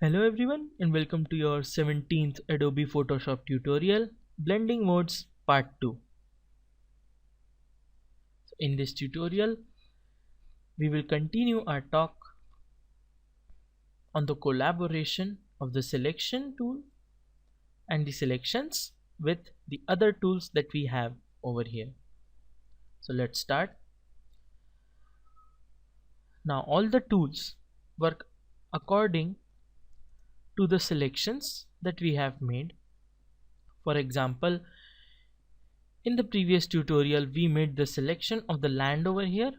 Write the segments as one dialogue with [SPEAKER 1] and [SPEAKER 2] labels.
[SPEAKER 1] Hello everyone and welcome to your 17th Adobe Photoshop tutorial, Blending Modes Part 2. In this tutorial, we will continue our talk on the collaboration of the selection tool and the selections with the other tools that we have over here. So let's start. Now all the tools work according to the selections that we have made. For example, in the previous tutorial we made the selection of the land over here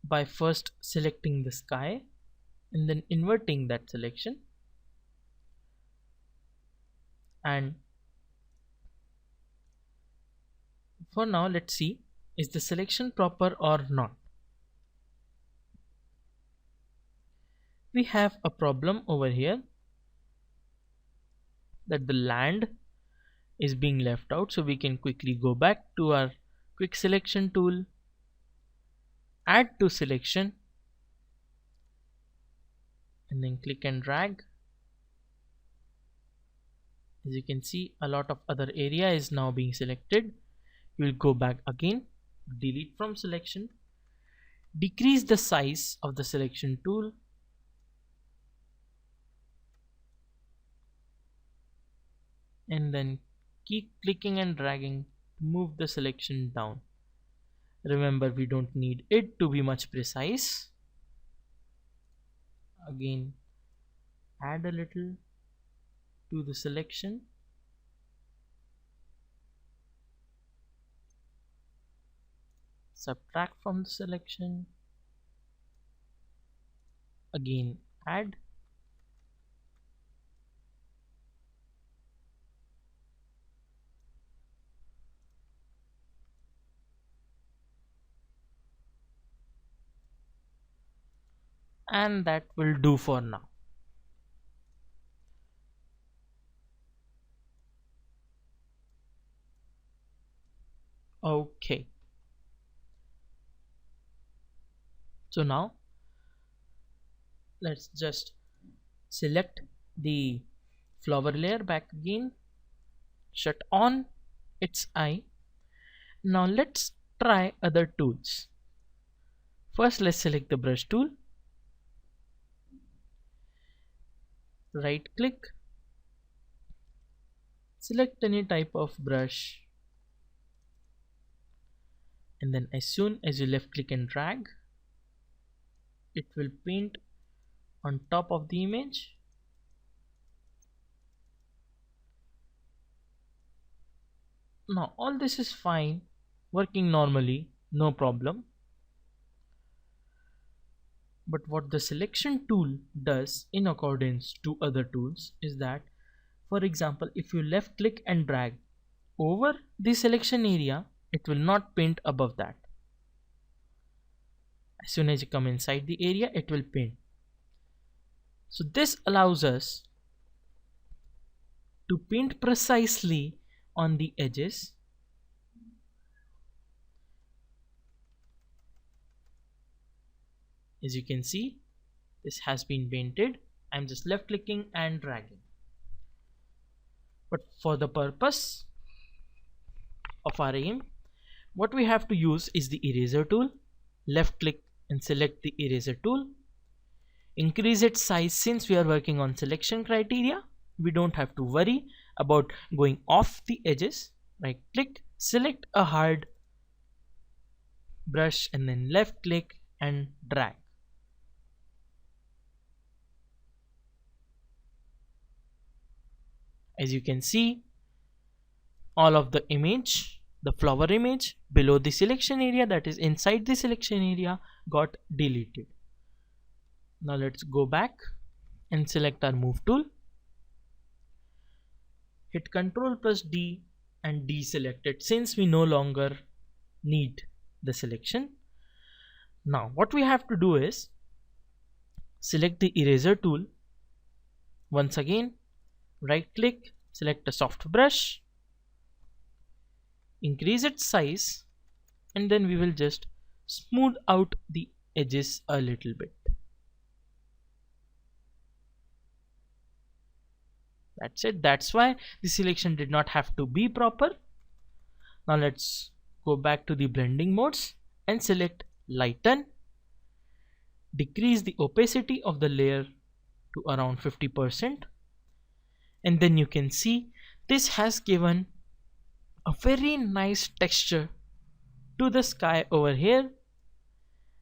[SPEAKER 1] by first selecting the sky and then inverting that selection, and for now let's see, is the selection proper or not. We have a problem over here that the land is being left out, so we can quickly go back to our quick selection tool, add to selection, and then click and drag. As you can see, a lot of other area is now being selected. You will go back again, delete from selection, decrease the size of the selection tool, and then keep clicking and dragging to move the selection down. Remember, we don't need it to be much precise. Again, add a little to the selection, subtract from the selection, again add, and that will do for now. Okay, so now let's just select the flower layer back again, shut on its eye. Now let's try other tools. First, let's select the brush tool, right click, select any type of brush, and then as soon as you left click and drag, it will paint on top of the image. Now all this is fine, working normally, no problem. But what the selection tool does in accordance to other tools is that, for example, if you left click and drag over the selection area, it will not paint above that. As soon as you come inside the area, it will paint. So this allows us to paint precisely on the edges. As you can see, this has been painted. I'm just left clicking and dragging. But for the purpose of our aim, what we have to use is the eraser tool. Left click and select the eraser tool. Increase its size. Since we are working on selection criteria, we don't have to worry about going off the edges. Right click, select a hard brush, and then left click and drag. As you can see, all of the image, the flower image below the selection area, that is inside the selection area, got deleted. Now let's go back and select our move tool, hit Ctrl plus D and deselect it since we no longer need the selection. Now what we have to do is select the eraser tool, once again right click, select a soft brush, increase its size, and then we will just smooth out the edges a little bit. That's it. That's why the selection did not have to be proper. Now let's go back to the blending modes and select lighten. Decrease the opacity of the layer to around 50%. And then you can see this has given a very nice texture to the sky over here.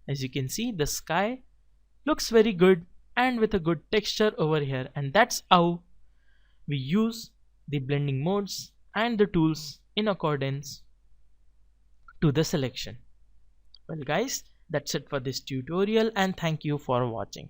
[SPEAKER 1] As you can see, the sky looks very good and with a good texture over here, and that's how we use the blending modes and the tools in accordance to the selection. Well guys, that's it for this tutorial, and thank you for watching.